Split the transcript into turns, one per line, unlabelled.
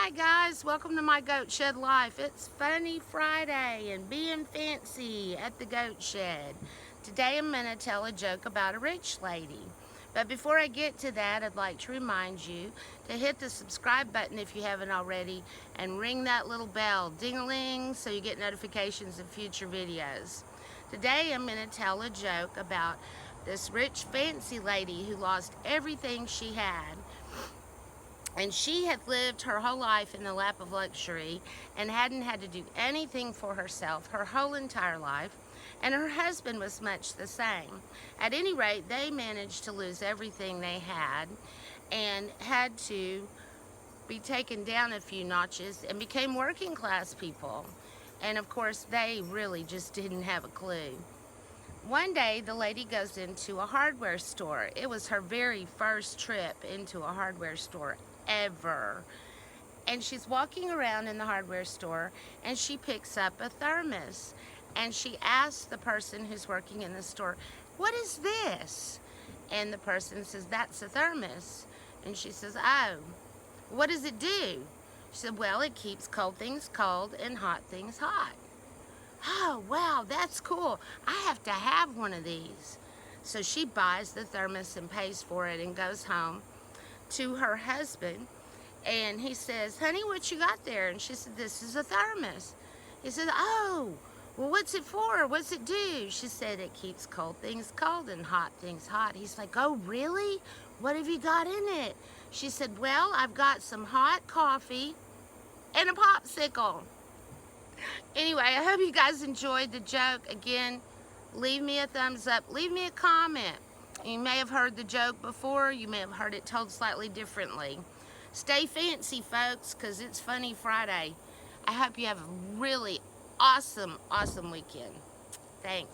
Hi guys, welcome to my Goat Shed Life. It's Funny Friday and being fancy at the Goat Shed. Today I'm going to tell a joke about a rich lady. But before I get to that, I'd like to remind you to hit the subscribe button if you haven't already and ring that little bell, ding-a-ling, so you get notifications of future videos. Today I'm going to tell a joke about this rich fancy lady who lost everything she had. And she had lived her whole life in the lap of luxury and hadn't had to do anything for herself her whole entire life. And her husband was much the same. At any rate, they managed to lose everything they had and had to be taken down a few notches and became working class people. And of course, they really just didn't have a clue. One day, the lady goes into a hardware store. It was her very first trip into a hardware store ever. And she's walking around in the hardware store and she picks up a thermos. And she asks the person who's working in the store, "What is this?" And the person says, "That's a thermos." And she says, "Oh, what does it do?" She said, "Well, it keeps cold things cold and hot things hot." "Oh, wow, that's cool. I have to have one of these." So she buys the thermos and pays for it and goes home to her husband. And he says, "Honey, what you got there?" And she said, "This is a thermos." He said, "Oh, well, what's it for? What's it do?" She said, "It keeps cold things cold and hot things hot." He's like, "Oh, really? What have you got in it?" She said, "Well, I've got some hot coffee and a popsicle." Anyway, I hope you guys enjoyed the joke. Again, leave me a thumbs up. Leave me a comment. You may have heard the joke before. You may have heard it told slightly differently. Stay fancy, folks, because it's Funny Friday. I hope you have a really awesome weekend. Thanks.